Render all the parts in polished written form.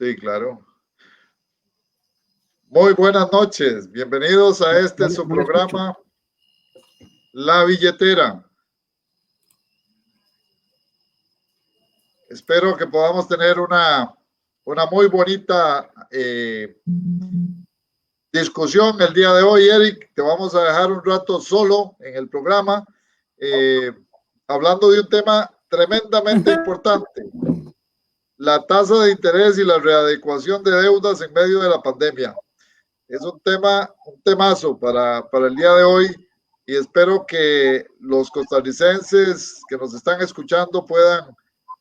Sí, claro. Muy buenas noches. Bienvenidos a su programa, La Billetera. Espero que podamos tener una muy bonita discusión el día de hoy, Eric. Te vamos a dejar un rato solo en el programa, hablando de un tema tremendamente importante: la tasa de interés y la readecuación de deudas en medio de la pandemia. Es un temazo para el día de hoy, y espero que los costarricenses que nos están escuchando puedan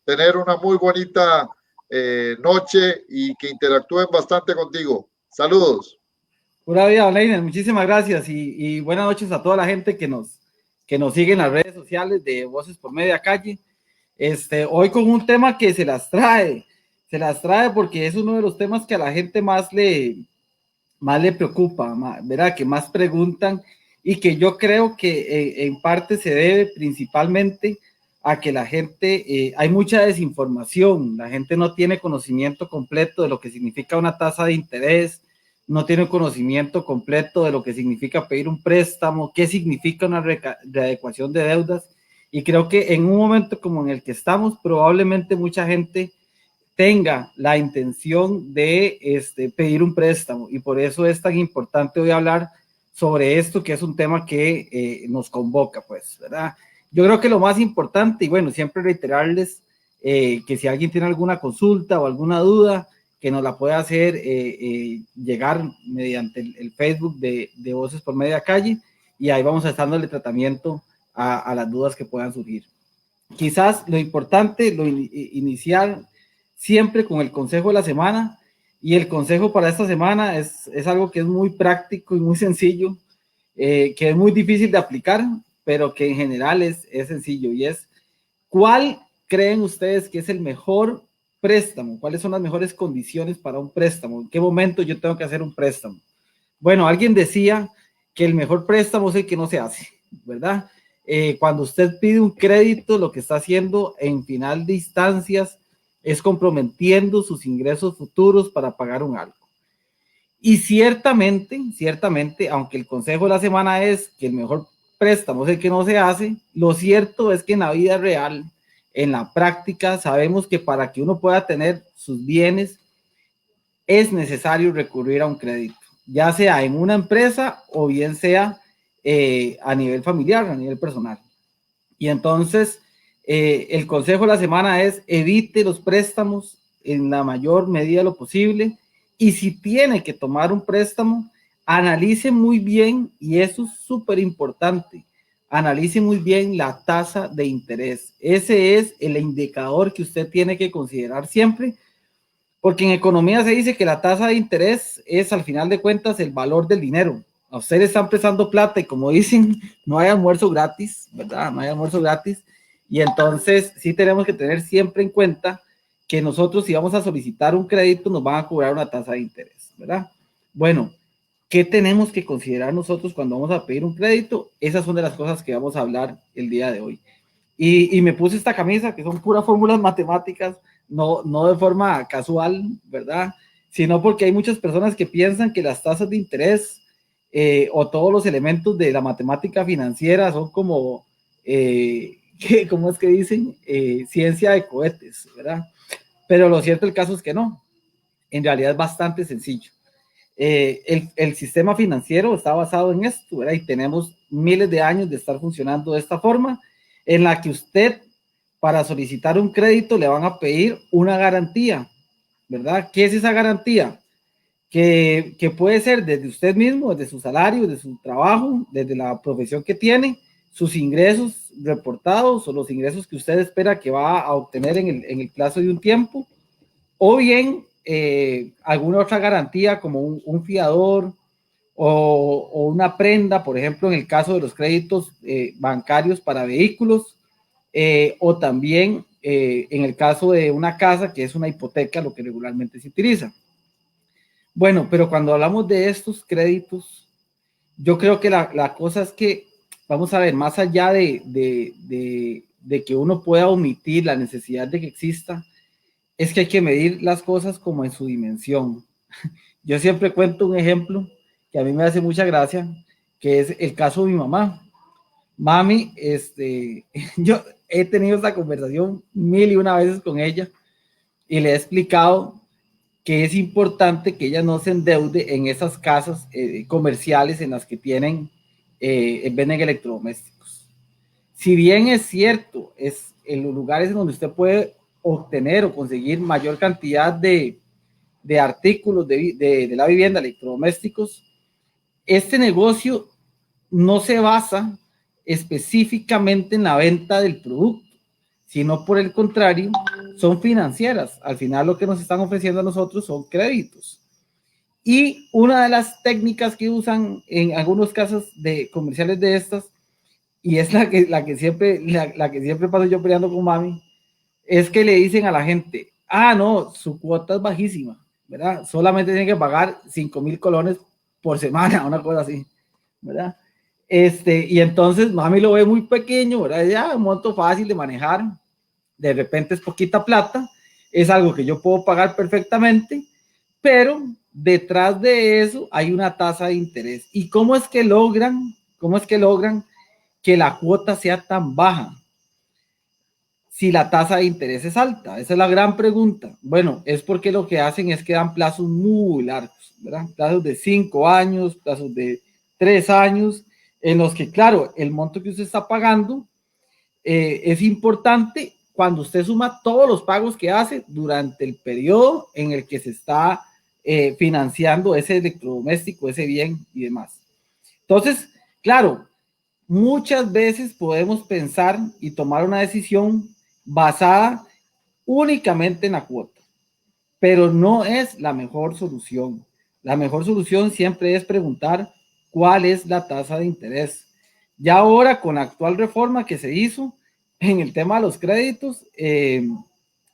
tener una muy bonita noche y que interactúen bastante contigo. Saludos. Pura vida, Leiner, muchísimas gracias y buenas noches a toda la gente que nos sigue en las redes sociales de Voces por Media Calle. Hoy con un tema que se las trae porque es uno de los temas que a la gente más le preocupa, ¿verdad? Que más preguntan, y que yo creo que en parte se debe principalmente a que la gente, hay mucha desinformación, la gente no tiene conocimiento completo de lo que significa una tasa de interés, no tiene conocimiento completo de lo que significa pedir un préstamo, qué significa una readecuación de deudas, y creo que en un momento como en el que estamos, probablemente mucha gente tenga la intención de pedir un préstamo, y por eso es tan importante hoy hablar sobre esto, que es un tema que nos convoca, pues, ¿verdad? Yo creo que lo más importante, y bueno, siempre reiterarles que si alguien tiene alguna consulta o alguna duda, que nos la pueda hacer llegar mediante el Facebook de Voces por Media Calle, y ahí vamos a estar dándole tratamiento a las dudas que puedan surgir. Quizás lo importante, lo inicial, siempre con el consejo de la semana, y el consejo para esta semana es algo que es muy práctico y muy sencillo, que es muy difícil de aplicar, pero que en general es sencillo, y es: ¿cuál creen ustedes que es el mejor préstamo? ¿Cuáles son las mejores condiciones para un préstamo? ¿En qué momento yo tengo que hacer un préstamo? Bueno, alguien decía que el mejor préstamo es el que no se hace, ¿verdad? Cuando usted pide un crédito, lo que está haciendo en final de instancias es comprometiendo sus ingresos futuros para pagar un algo. Y ciertamente, aunque el consejo de la semana es que el mejor préstamo es el que no se hace, lo cierto es que en la vida real, en la práctica, sabemos que para que uno pueda tener sus bienes es necesario recurrir a un crédito, ya sea en una empresa o bien sea a nivel familiar, a nivel personal. Y entonces, el consejo de la semana es: evite los préstamos en la mayor medida de lo posible, y si tiene que tomar un préstamo, analice muy bien, y eso es súper importante, analice muy bien la tasa de interés. Ese es el indicador que usted tiene que considerar siempre, porque en economía se dice que la tasa de interés es, al final de cuentas, el valor del dinero. A ustedes están prestando plata y, como dicen, no hay almuerzo gratis, ¿verdad? No hay almuerzo gratis. Y entonces sí tenemos que tener siempre en cuenta que nosotros, si vamos a solicitar un crédito, nos van a cobrar una tasa de interés, ¿verdad? Bueno, ¿qué tenemos que considerar nosotros cuando vamos a pedir un crédito? Esas son de las cosas que vamos a hablar el día de hoy. Y me puse esta camisa, que son puras fórmulas matemáticas, no de forma casual, ¿verdad? Sino porque hay muchas personas que piensan que las tasas de interés o todos los elementos de la matemática financiera son como, ¿cómo es que dicen? Ciencia de cohetes, ¿verdad? Pero lo cierto del caso es que no. En realidad es bastante sencillo. El sistema financiero está basado en esto, ¿verdad? Y tenemos miles de años de estar funcionando de esta forma, en la que usted, para solicitar un crédito, le van a pedir una garantía, ¿verdad? ¿Qué es esa garantía? Que puede ser desde usted mismo, desde su salario, desde su trabajo, desde la profesión que tiene, sus ingresos reportados o los ingresos que usted espera que va a obtener en el plazo de un tiempo, o bien alguna otra garantía como un fiador o una prenda, por ejemplo, en el caso de los créditos bancarios para vehículos, o también en el caso de una casa, que es una hipoteca, lo que regularmente se utiliza. Bueno, pero cuando hablamos de estos créditos, yo creo que la cosa es que, vamos a ver, más allá de que uno pueda omitir la necesidad de que exista, es que hay que medir las cosas como en su dimensión. Yo siempre cuento un ejemplo que a mí me hace mucha gracia, que es el caso de mi mamá. Mami, yo he tenido esta conversación 1000 y una veces con ella y le he explicado que es importante que ella no se endeude en esas casas comerciales en las que venden electrodomésticos. Si bien es cierto, es en los lugares en donde usted puede obtener o conseguir mayor cantidad de artículos de la vivienda, electrodomésticos, este negocio no se basa específicamente en la venta del producto, sino por el contrario, son financieras. Al final lo que nos están ofreciendo a nosotros son créditos. Y una de las técnicas que usan en algunos casos de comerciales de estas, y es la que siempre paso yo peleando con mami, es que le dicen a la gente, no, su cuota es bajísima, ¿verdad? Solamente tienen que pagar 5,000 colones por semana, una cosa así, ¿verdad? Y entonces mami lo ve muy pequeño, ¿verdad? Ya un monto fácil de manejar, de repente es poquita plata, es algo que yo puedo pagar perfectamente, pero detrás de eso hay una tasa de interés. ¿Y cómo es que logran que la cuota sea tan baja si la tasa de interés es alta? Esa es la gran pregunta. Bueno, es porque lo que hacen es que dan plazos muy largos, ¿verdad? Plazos de 5 años, plazos de 3 años, en los que, claro, el monto que usted está pagando es importante cuando usted suma todos los pagos que hace durante el periodo en el que se está financiando ese electrodoméstico, ese bien y demás. Entonces, claro, muchas veces podemos pensar y tomar una decisión basada únicamente en la cuota, pero no es la mejor solución. La mejor solución siempre es preguntar cuál es la tasa de interés. Ya ahora, con la actual reforma que se hizo en el tema de los créditos,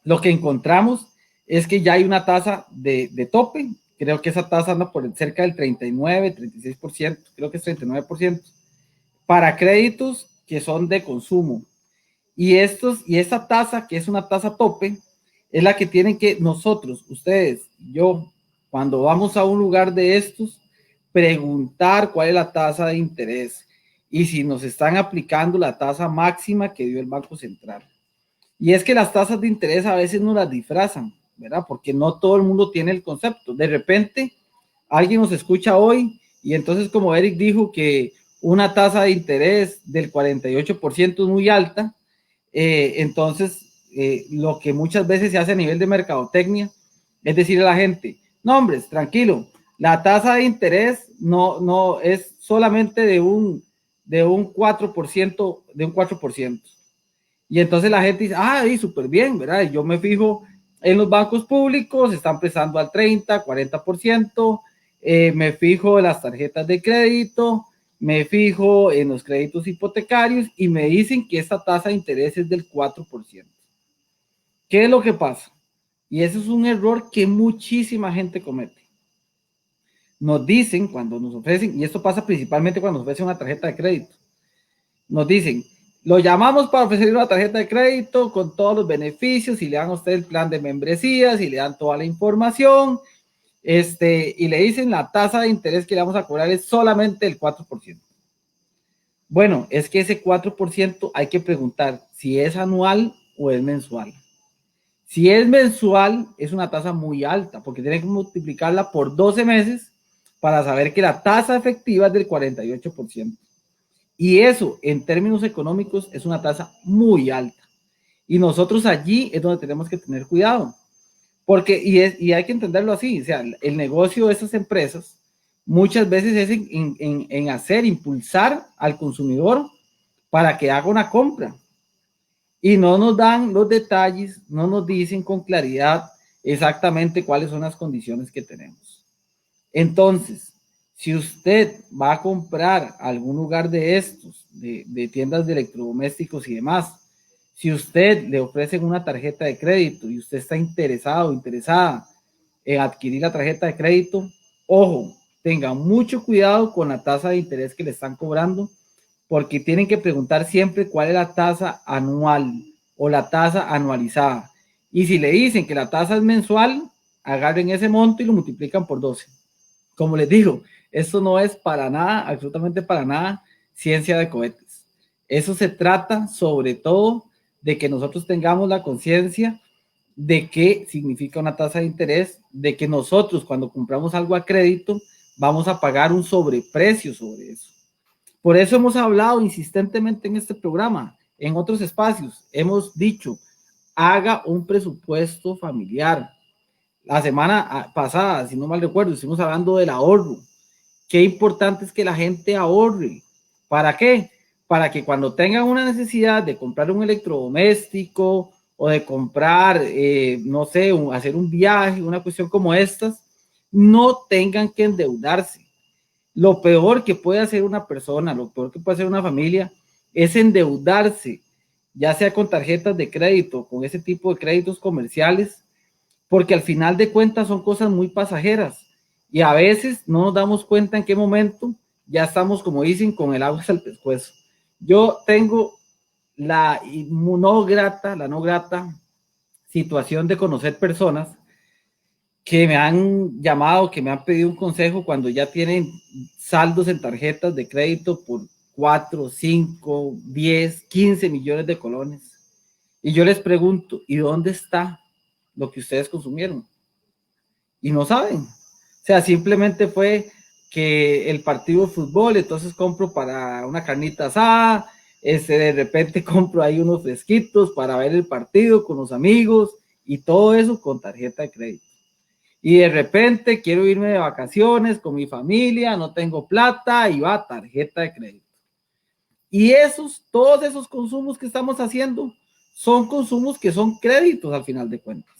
lo que encontramos es que ya hay una tasa de tope. Creo que esa tasa anda por cerca del 39, 36%, creo que es 39%, para créditos que son de consumo. Y esta tasa, que es una tasa tope, es la que tienen que nosotros, ustedes, yo, cuando vamos a un lugar de estos, preguntar cuál es la tasa de interés y si nos están aplicando la tasa máxima que dio el Banco Central. Y es que las tasas de interés a veces no las disfrazan, ¿verdad? Porque no todo el mundo tiene el concepto. De repente, alguien nos escucha hoy y entonces, como Eric dijo, que una tasa de interés del 48% es muy alta, entonces lo que muchas veces se hace a nivel de mercadotecnia es decir a la gente, no hombres, tranquilo, la tasa de interés no es solamente de un 4%, de un 4%. Y entonces la gente dice, súper bien, ¿verdad? Yo me fijo en los bancos públicos, están prestando al 30, 40%, me fijo en las tarjetas de crédito, me fijo en los créditos hipotecarios y me dicen que esta tasa de interés es del 4%. ¿Qué es lo que pasa? Y eso es un error que muchísima gente comete. Nos dicen cuando nos ofrecen, y esto pasa principalmente cuando nos ofrecen una tarjeta de crédito, nos dicen, lo llamamos para ofrecerle una tarjeta de crédito con todos los beneficios y le dan a usted el plan de membresías y le dan toda la información, y le dicen la tasa de interés que le vamos a cobrar es solamente el 4%. Bueno, es que ese 4% hay que preguntar si es anual o es mensual. Si es mensual, es una tasa muy alta porque tienen que multiplicarla por 12 meses para saber que la tasa efectiva es del 48%. Y eso, en términos económicos, es una tasa muy alta. Y nosotros allí es donde tenemos que tener cuidado. Porque, y hay que entenderlo así, o sea, el negocio de esas empresas muchas veces es en impulsar al consumidor para que haga una compra. Y no nos dan los detalles, no nos dicen con claridad exactamente cuáles son las condiciones que tenemos. Entonces, si usted va a comprar algún lugar de estos, de tiendas de electrodomésticos y demás, si usted le ofrecen una tarjeta de crédito y usted está interesado o interesada en adquirir la tarjeta de crédito, ojo, tenga mucho cuidado con la tasa de interés que le están cobrando, porque tienen que preguntar siempre cuál es la tasa anual o la tasa anualizada. Y si le dicen que la tasa es mensual, agarren ese monto y lo multiplican por 12. Como les digo, esto no es para nada, absolutamente para nada, ciencia de cohetes. Eso se trata sobre todo de que nosotros tengamos la conciencia de qué significa una tasa de interés, de que nosotros cuando compramos algo a crédito vamos a pagar un sobreprecio sobre eso. Por eso hemos hablado insistentemente en este programa, en otros espacios, hemos dicho, haga un presupuesto familiar. La semana pasada, si no mal recuerdo, estuvimos hablando del ahorro. Qué importante es que la gente ahorre. ¿Para qué? Para que cuando tengan una necesidad de comprar un electrodoméstico o de comprar, no sé, hacer un viaje, una cuestión como estas, no tengan que endeudarse. Lo peor que puede hacer una persona, lo peor que puede hacer una familia, es endeudarse, ya sea con tarjetas de crédito, con ese tipo de créditos comerciales, porque al final de cuentas son cosas muy pasajeras y a veces no nos damos cuenta en qué momento ya estamos, como dicen, con el agua hasta el pescuezo. Yo tengo la no grata situación de conocer personas que me han llamado, que me han pedido un consejo cuando ya tienen saldos en tarjetas de crédito por 4, 5, 10, 15 millones de colones. Y yo les pregunto, ¿y dónde está lo que ustedes consumieron? Y no saben. O sea, simplemente fue que el partido de fútbol, entonces compro para una carnita asada, de repente compro ahí unos fresquitos para ver el partido con los amigos y todo eso con tarjeta de crédito. Y de repente quiero irme de vacaciones con mi familia, no tengo plata y va tarjeta de crédito. Y todos esos consumos que estamos haciendo son consumos que son créditos al final de cuentas.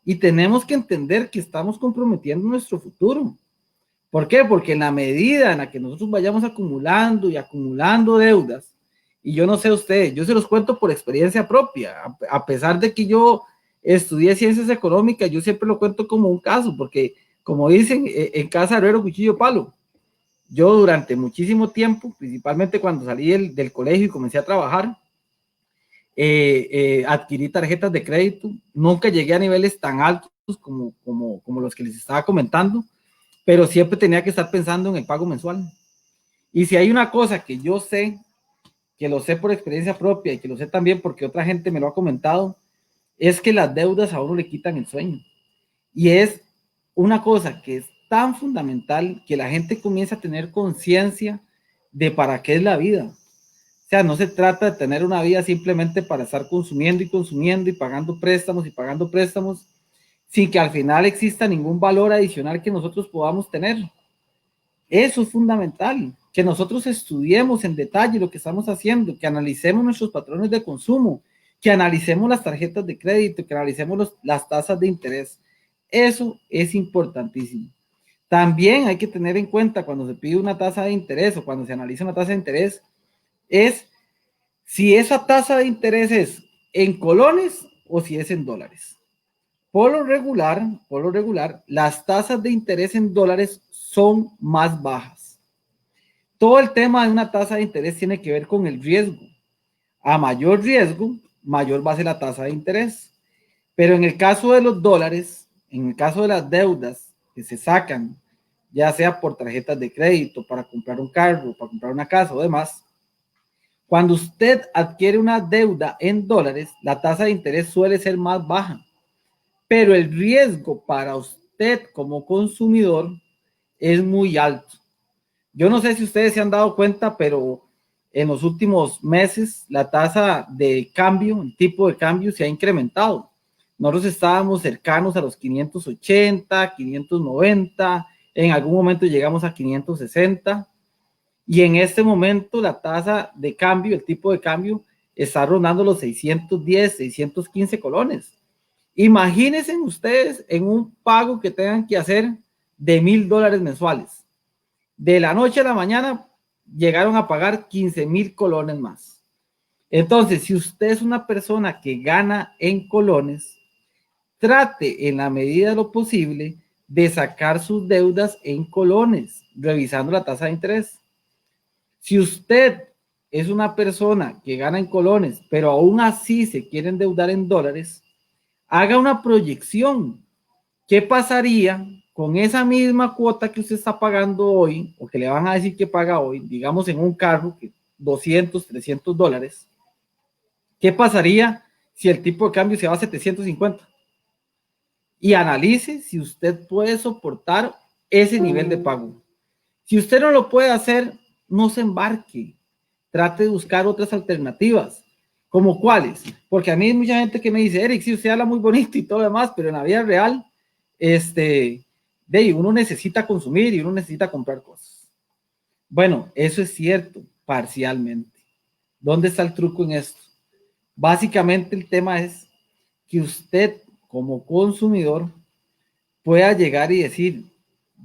Y tenemos que entender que estamos comprometiendo nuestro futuro. ¿Por qué? Porque en la medida en la que nosotros vayamos acumulando y acumulando deudas, y yo no sé ustedes, yo se los cuento por experiencia propia, a pesar de que yo estudié ciencias económicas, yo siempre lo cuento como un caso, porque como dicen, en casa herrero, cuchillo, palo. Yo durante muchísimo tiempo, principalmente cuando salí del colegio y comencé a trabajar, adquirí tarjetas de crédito, nunca llegué a niveles tan altos como los que les estaba comentando, pero siempre tenía que estar pensando en el pago mensual. Y si hay una cosa que yo sé, que lo sé por experiencia propia y que lo sé también porque otra gente me lo ha comentado, es que las deudas a uno le quitan el sueño. Y es una cosa que es tan fundamental que la gente comienza a tener conciencia de para qué es la vida. O sea, no se trata de tener una vida simplemente para estar consumiendo y consumiendo y pagando préstamos sin que al final exista ningún valor adicional que nosotros podamos tener. Eso es fundamental, que nosotros estudiemos en detalle lo que estamos haciendo, que analicemos nuestros patrones de consumo, que analicemos las tarjetas de crédito, que analicemos las tasas de interés. Eso es importantísimo. También hay que tener en cuenta cuando se pide una tasa de interés o cuando se analiza una tasa de interés, es si esa tasa de interés es en colones o si es en dólares. Por lo regular, las tasas de interés en dólares son más bajas. Todo el tema de una tasa de interés tiene que ver con el riesgo. A mayor riesgo, mayor va a ser la tasa de interés. Pero en el caso de los dólares, en el caso de las deudas que se sacan, ya sea por tarjetas de crédito, para comprar un carro, para comprar una casa o demás, cuando usted adquiere una deuda en dólares, la tasa de interés suele ser más baja. Pero el riesgo para usted como consumidor es muy alto. Yo no sé si ustedes se han dado cuenta, pero en los últimos meses la tasa de cambio, el tipo de cambio se ha incrementado. Nosotros estábamos cercanos a los 580, 590, en algún momento llegamos a 560 y en este momento la tasa de cambio, el tipo de cambio está rondando los 610, 615 colones. Imagínense ustedes en un pago que tengan que hacer de $1,000 mensuales. De la noche a la mañana llegaron a pagar 15,000 colones más. Entonces, si usted es una persona que gana en colones, trate en la medida de lo posible de sacar sus deudas en colones, revisando la tasa de interés. Si usted es una persona que gana en colones, pero aún así se quiere endeudar en dólares, haga una proyección. ¿Qué pasaría con esa misma cuota que usted está pagando hoy, o que le van a decir que paga hoy, digamos en un carro, que $200, $300? ¿Qué pasaría si el tipo de cambio se va a 750? Y analice si usted puede soportar ese nivel de pago. Si usted no lo puede hacer, no se embarque. Trate de buscar otras alternativas. ¿Como cuáles? Porque a mí hay mucha gente que me dice, Eric, sí, usted habla muy bonito y todo lo demás, pero en la vida real, uno necesita consumir y uno necesita comprar cosas. Bueno, eso es cierto, parcialmente. ¿Dónde está el truco en esto? Básicamente el tema es que usted como consumidor pueda llegar y decir,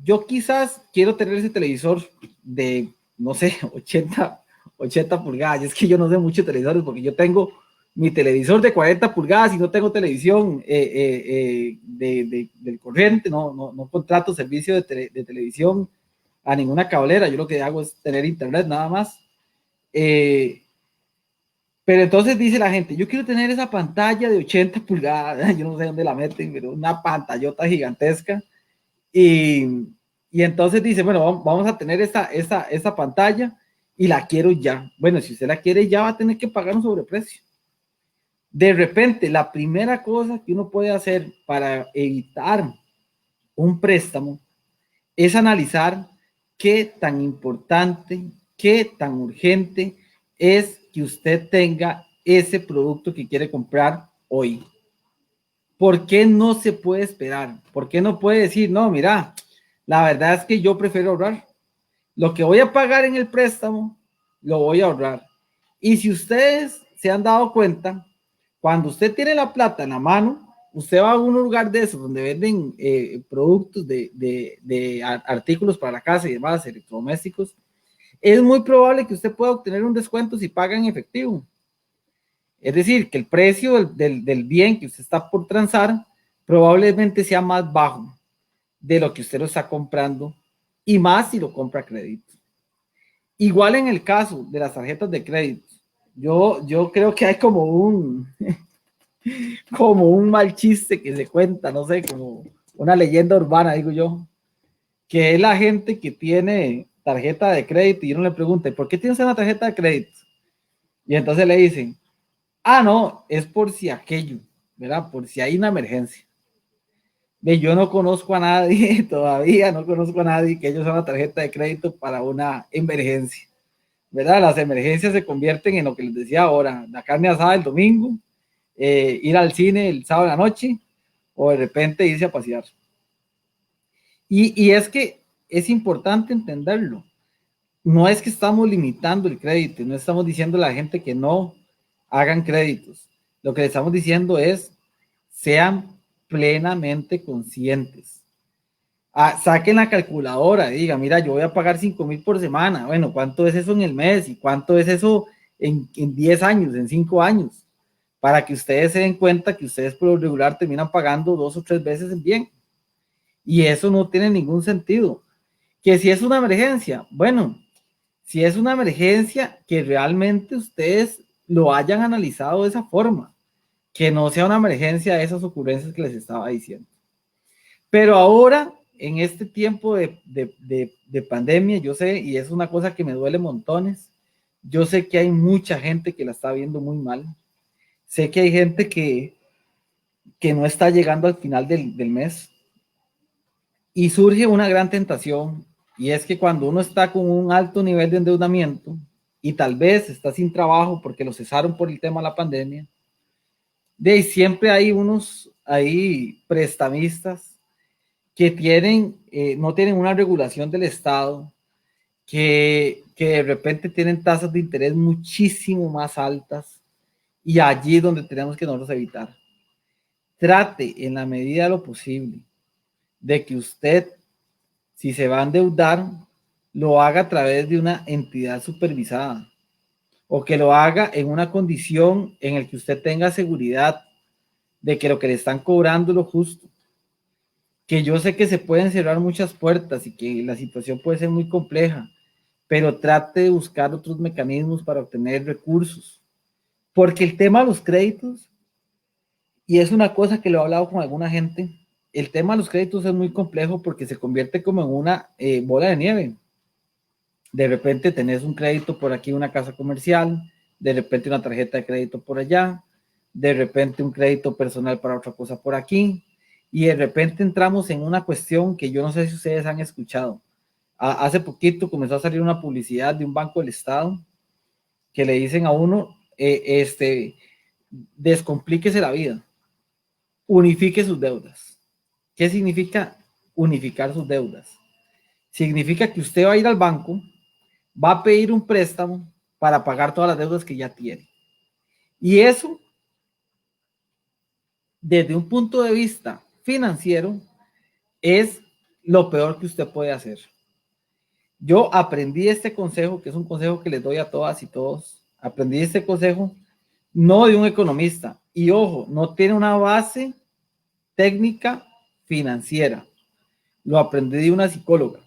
yo quizás quiero tener ese televisor de, no sé, 80 pulgadas. Y es que yo no sé mucho de televisores porque yo tengo mi televisor de 40 pulgadas y no tengo televisión del corriente, no contrato servicio de televisión a ninguna cablera. Yo lo que hago es tener internet nada más. Pero entonces dice la gente, yo quiero tener esa pantalla de 80 pulgadas, yo no sé dónde la meten, pero una pantallota gigantesca. Y entonces dice, bueno, vamos a tener esa pantalla y la quiero ya. Bueno, si usted la quiere ya, va a tener que pagar un sobreprecio. De repente, la primera cosa que uno puede hacer para evitar un préstamo es analizar qué tan importante, qué tan urgente es que usted tenga ese producto que quiere comprar hoy. ¿Por qué no se puede esperar? ¿Por qué no puede decir, no, mira, la verdad es que yo prefiero ahorrar? Lo que voy a pagar en el préstamo, lo voy a ahorrar. Y si ustedes se han dado cuenta, cuando usted tiene la plata en la mano, usted va a un lugar de esos donde venden productos de artículos para la casa y demás, electrodomésticos, es muy probable que usted pueda obtener un descuento si paga en efectivo. Es decir, que el precio del bien que usted está por transar probablemente sea más bajo de lo que usted lo está comprando, y más si lo compra a crédito. Igual en el caso de las tarjetas de crédito, yo creo que hay como un mal chiste que se cuenta, no sé, como una leyenda urbana, digo yo, que es la gente que tiene tarjeta de crédito y uno le pregunta, ¿por qué tienes una tarjeta de crédito? Y entonces le dicen, no, es por si aquello, ¿verdad? Por si hay una emergencia. Yo no conozco a nadie, todavía no conozco a nadie que ellos usen una tarjeta de crédito para una emergencia, ¿verdad? Las emergencias se convierten en lo que les decía ahora, la carne asada el domingo, ir al cine el sábado en la noche, o de repente irse a pasear. Y es que es importante entenderlo. No es que estamos limitando el crédito, no estamos diciendo a la gente que no hagan créditos. Lo que le estamos diciendo es, sean plenamente conscientes. Saquen la calculadora, diga, mira, yo voy a pagar 5,000 por semana. Bueno, ¿cuánto es eso en el mes? ¿Y cuánto es eso en 10 años, en 5 años? Para que ustedes se den cuenta que ustedes por lo regular terminan pagando 2 o 3 veces el bien. Y eso no tiene ningún sentido. Que si es una emergencia, bueno, si es una emergencia, que realmente ustedes lo hayan analizado de esa forma, que no sea una emergencia de esas ocurrencias que les estaba diciendo. Pero ahora, en este tiempo de pandemia, yo sé, y es una cosa que me duele montones, yo sé que hay mucha gente que la está viendo muy mal, sé que hay gente que no está llegando al final del mes, y surge una gran tentación, y es que cuando uno está con un alto nivel de endeudamiento y tal vez está sin trabajo porque lo cesaron por el tema de la pandemia, siempre hay unos prestamistas que no tienen una regulación del Estado, que de repente tienen tasas de interés muchísimo más altas, y allí es donde tenemos que nosotros evitar. Trate en la medida de lo posible de que usted, si se va a endeudar, lo haga a través de una entidad supervisada, o que lo haga en una condición en la que usted tenga seguridad de que lo que le están cobrando es lo justo. Que yo sé que se pueden cerrar muchas puertas y que la situación puede ser muy compleja, pero trate de buscar otros mecanismos para obtener recursos, porque el tema de los créditos Y es una cosa que lo he hablado con alguna gente. El tema de los créditos es muy complejo porque se convierte como en una bola de nieve. De repente tenés un crédito por aquí, una casa comercial, de repente una tarjeta de crédito por allá, de repente un crédito personal para otra cosa por aquí, y de repente entramos en una cuestión que yo no sé si ustedes han escuchado. Hace poquito comenzó a salir una publicidad de un banco del Estado que le dicen a uno, descomplíquese la vida, unifique sus deudas. ¿Qué significa unificar sus deudas? Significa que usted va a ir al banco, va a pedir un préstamo para pagar todas las deudas que ya tiene. Y eso, desde un punto de vista financiero, es lo peor que usted puede hacer. Yo aprendí este consejo, que es un consejo que les doy a todas y todos. Aprendí este consejo no de un economista. Y ojo, no tiene una base técnica financiera. Lo aprendí de una psicóloga.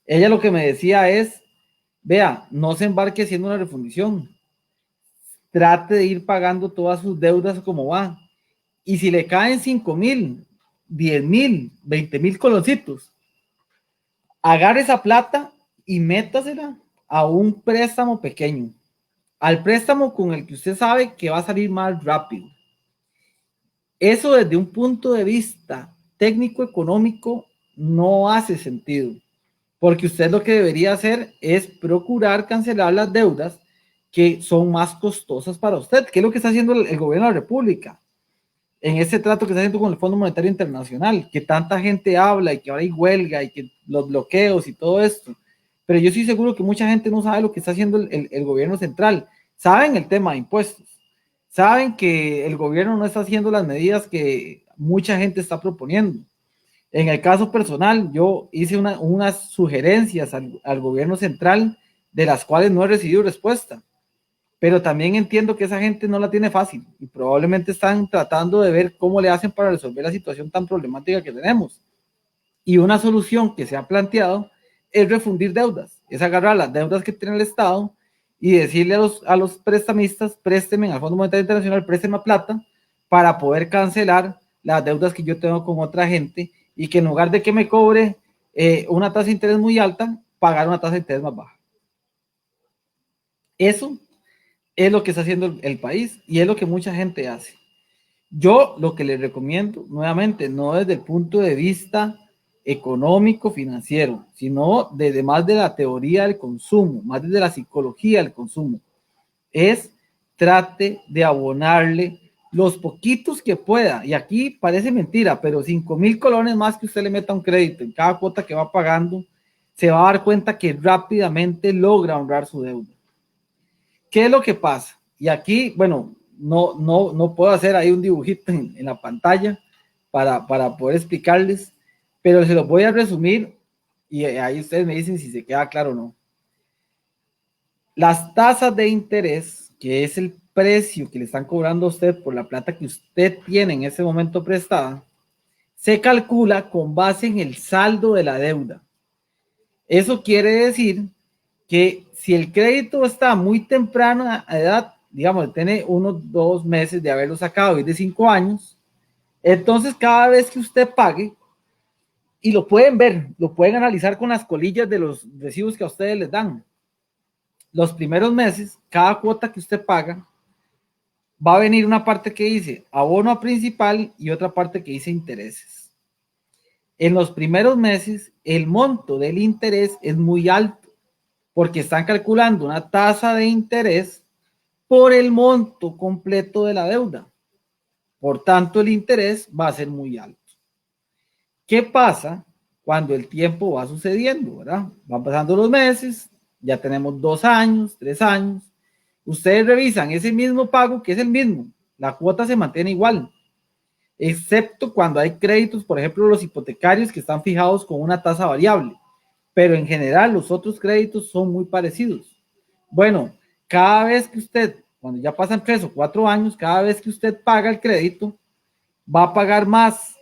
Ella lo que me decía es, vea, no se embarque haciendo una refundición. Trate de ir pagando todas sus deudas como va. Y si le caen 5,000, 10,000, 20,000 coloncitos, agarre esa plata y métasela a un préstamo pequeño, al préstamo con el que usted sabe que va a salir más rápido. Eso desde un punto de vista técnico económico no hace sentido, porque usted lo que debería hacer es procurar cancelar las deudas que son más costosas para usted, que es lo que está haciendo el gobierno de la República en este trato que está haciendo con el Fondo Monetario Internacional, que tanta gente habla y que ahora hay huelga y que los bloqueos y todo esto. Pero yo estoy seguro que mucha gente no sabe lo que está haciendo el gobierno central. Saben el tema de impuestos, saben que el gobierno no está haciendo las medidas que mucha gente está proponiendo. En el caso personal, yo hice unas sugerencias al gobierno central de las cuales no he recibido respuesta, pero también entiendo que esa gente no la tiene fácil y probablemente están tratando de ver cómo le hacen para resolver la situación tan problemática que tenemos. Y una solución que se ha planteado es refundir deudas, es agarrar las deudas que tiene el Estado y decirle a los prestamistas, présteme al Fondo Monetario Internacional, présteme plata para poder cancelar las deudas que yo tengo con otra gente y que en lugar de que me cobre una tasa de interés muy alta, pagar una tasa de interés más baja. Eso es lo que está haciendo el país y es lo que mucha gente hace. Yo lo que les recomiendo, nuevamente, no desde el punto de vista económico, financiero, sino desde más de la teoría del consumo, más desde la psicología del consumo, es trate de abonarle los poquitos que pueda. Y aquí parece mentira, pero 5,000 colones más que usted le meta un crédito en cada cuota que va pagando, se va a dar cuenta que rápidamente logra honrar su deuda. ¿Qué es lo que pasa? Y aquí, bueno, no puedo hacer ahí un dibujito en la pantalla para poder explicarles, pero se los voy a resumir y ahí ustedes me dicen si se queda claro o no. Las tasas de interés, que es el precio que le están cobrando a usted por la plata que usted tiene en ese momento prestada, se calcula con base en el saldo de la deuda. Eso quiere decir que si el crédito está muy temprano a edad, digamos, tiene unos 2 meses de haberlo sacado y de 5 años, entonces cada vez que usted pague, y lo pueden ver, lo pueden analizar con las colillas de los recibos que a ustedes les dan. Los primeros meses, cada cuota que usted paga, va a venir una parte que dice abono a principal y otra parte que dice intereses. En los primeros meses, el monto del interés es muy alto porque están calculando una tasa de interés por el monto completo de la deuda. Por tanto, el interés va a ser muy alto. ¿Qué pasa cuando el tiempo va sucediendo, verdad? Van pasando los meses, ya tenemos 2 años, 3 años. Ustedes revisan ese mismo pago, que es el mismo. La cuota se mantiene igual, excepto cuando hay créditos, por ejemplo, los hipotecarios que están fijados con una tasa variable. Pero en general los otros créditos son muy parecidos. Bueno, cada vez que usted, cuando ya pasan 3 o 4 años, cada vez que usted paga el crédito, va a pagar más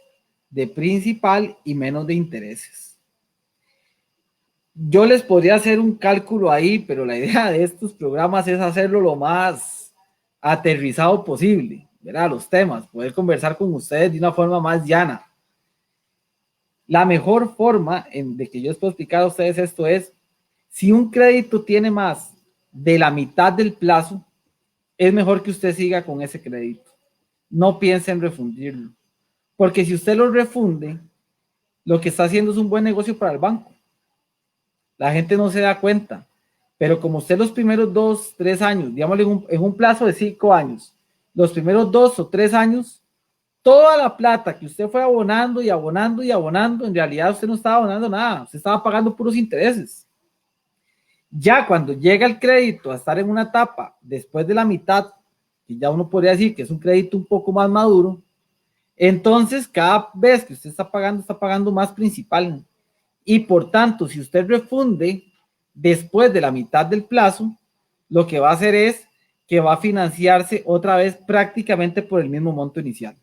de principal y menos de intereses. Yo les podría hacer un cálculo ahí, pero la idea de estos programas es hacerlo lo más aterrizado posible. ¿verdad? Los temas, poder conversar con ustedes de una forma más llana. La mejor forma de que yo les puedo explicar a ustedes esto es, si un crédito tiene más de la mitad del plazo, es mejor que usted siga con ese crédito. No piense en refundirlo. Porque si usted lo refunde, lo que está haciendo es un buen negocio para el banco. La gente no se da cuenta. Pero como usted los primeros 2, 3 años, digámosle en un plazo de 5 años, los primeros 2 o 3 años, toda la plata que usted fue abonando y abonando y abonando, en realidad usted no estaba abonando nada, usted estaba pagando puros intereses. Ya cuando llega el crédito a estar en una etapa después de la mitad, que ya uno podría decir que es un crédito un poco más maduro, entonces cada vez que usted está pagando más principal. Y por tanto, si usted refunde después de la mitad del plazo, lo que va a hacer es que va a financiarse otra vez prácticamente por el mismo monto inicial.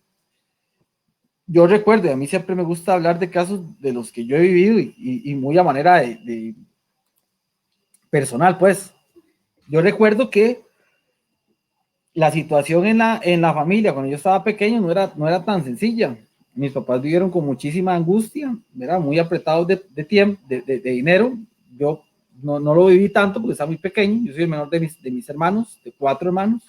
Yo recuerdo, a mí siempre me gusta hablar de casos de los que yo he vivido y muy a manera de personal, pues. Yo recuerdo que la situación en la familia cuando yo estaba pequeño no era tan sencilla. Mis papás vivieron con muchísima angustia, ¿verdad? Muy apretados de tiempo, de dinero. Yo no lo viví tanto porque estaba muy pequeño. Yo soy el menor de mis hermanos, de 4 hermanos.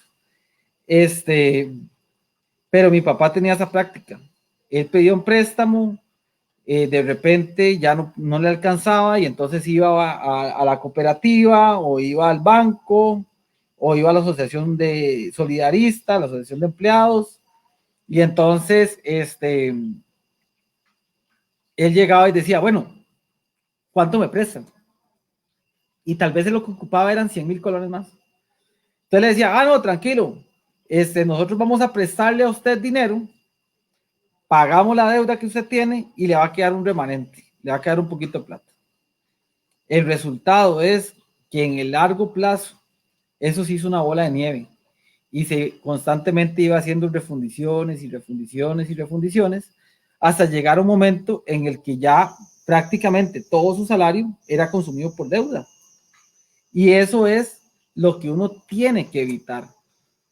Pero mi papá tenía esa práctica. Él pedía un préstamo, de repente ya no le alcanzaba y entonces iba a la cooperativa o iba al banco o iba a la asociación de solidarista, la asociación de empleados, y entonces él llegaba y decía, bueno, ¿cuánto me prestan? Y tal vez lo que ocupaba eran 100,000 colones más. Entonces le decía, no, tranquilo, nosotros vamos a prestarle a usted dinero, pagamos la deuda que usted tiene y le va a quedar un remanente, le va a quedar un poquito de plata. El resultado es que en el largo plazo eso se hizo una bola de nieve y se constantemente iba haciendo refundiciones y refundiciones y refundiciones hasta llegar a un momento en el que ya prácticamente todo su salario era consumido por deuda. Y eso es lo que uno tiene que evitar.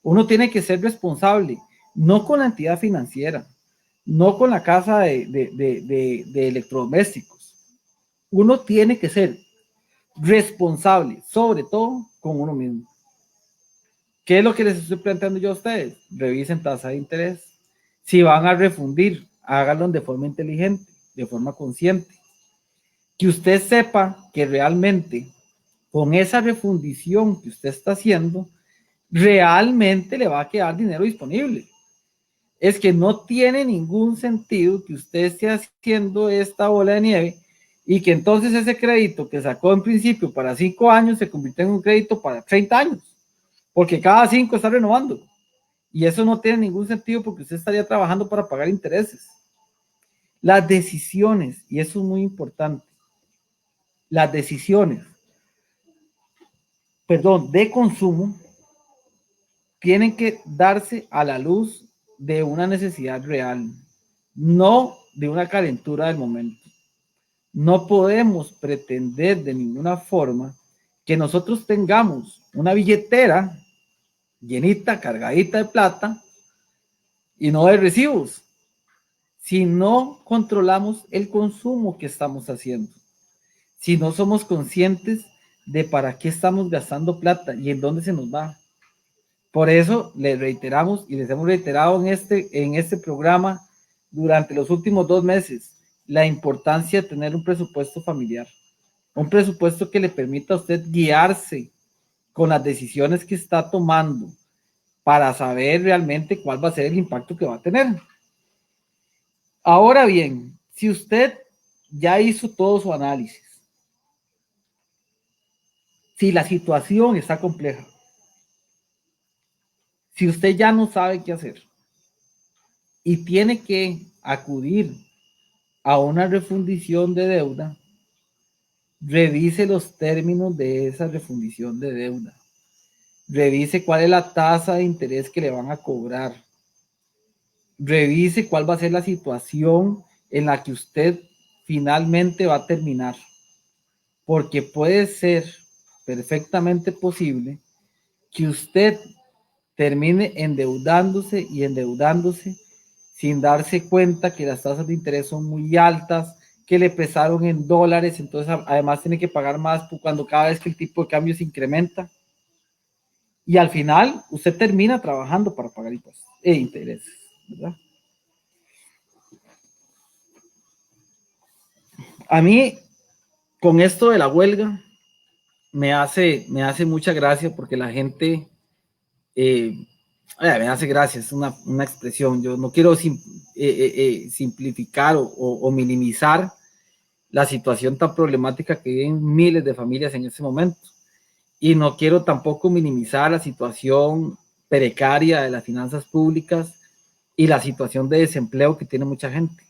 Uno tiene que ser responsable, no con la entidad financiera, no con la casa de electrodomésticos. Uno tiene que ser responsable, sobre todo con uno mismo. ¿Qué es lo que les estoy planteando yo a ustedes? Revisen tasa de interés. Si van a refundir, háganlo de forma inteligente, de forma consciente. Que usted sepa que realmente con esa refundición que usted está haciendo, realmente le va a quedar dinero disponible. Es que no tiene ningún sentido que usted esté haciendo esta bola de nieve y que entonces ese crédito que sacó en principio para 5 años se convirtió en un crédito para 30 años, porque cada 5 está renovando. Y eso no tiene ningún sentido porque usted estaría trabajando para pagar intereses. Las decisiones, y eso es muy importante, las decisiones, de consumo tienen que darse a la luz de una necesidad real, no de una calentura del momento. No podemos pretender de ninguna forma que nosotros tengamos una billetera llenita, cargadita de plata y no de recibos, si no controlamos el consumo que estamos haciendo, si no somos conscientes de para qué estamos gastando plata y en dónde se nos va. Por eso les reiteramos y les hemos reiterado en este programa durante los últimos 2 meses la importancia de tener un presupuesto familiar, un presupuesto que le permita a usted guiarse con las decisiones que está tomando para saber realmente cuál va a ser el impacto que va a tener. Ahora bien, si usted ya hizo todo su análisis, si la situación está compleja, si usted ya no sabe qué hacer y tiene que acudir a una refundición de deuda, revise los términos de esa refundición de deuda. Revise cuál es la tasa de interés que le van a cobrar. Revise cuál va a ser la situación en la que usted finalmente va a terminar. Porque puede ser perfectamente posible que usted termine endeudándose y endeudándose sin darse cuenta que las tasas de interés son muy altas, que le prestaron en dólares, entonces además tiene que pagar más cuando cada vez que el tipo de cambio se incrementa. Y al final usted termina trabajando para pagar impuestos e intereses, ¿verdad? A mí, con esto de la huelga, me hace mucha gracia porque la gente, me hace gracia, es una expresión, yo no quiero simplificar o minimizar la situación tan problemática que viven miles de familias en este momento. Y no quiero tampoco minimizar la situación precaria de las finanzas públicas y la situación de desempleo que tiene mucha gente.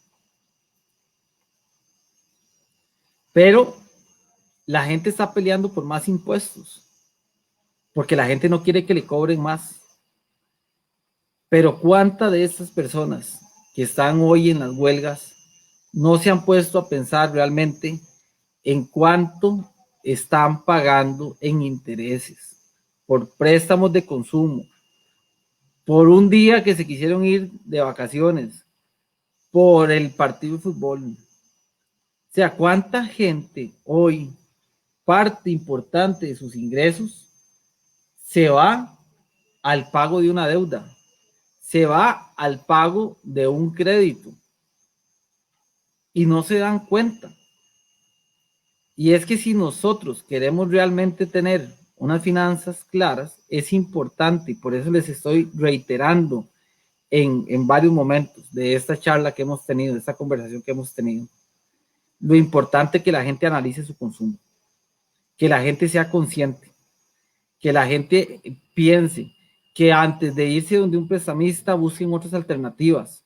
Pero la gente está peleando por más impuestos, porque la gente no quiere que le cobren más. Pero ¿cuántas de estas personas que están hoy en las huelgas no se han puesto a pensar realmente en cuánto están pagando en intereses por préstamos de consumo, por un día que se quisieron ir de vacaciones, por el partido de fútbol? O sea, ¿cuánta gente hoy, parte importante de sus ingresos, se va al pago de una deuda, se va al pago de un crédito y no se dan cuenta? Y es que si nosotros queremos realmente tener unas finanzas claras, es importante, y por eso les estoy reiterando en varios momentos de esta charla que hemos tenido, de esta conversación que hemos tenido, lo importante es que la gente analice su consumo, que la gente sea consciente, que la gente piense, que antes de irse donde un prestamista busquen otras alternativas,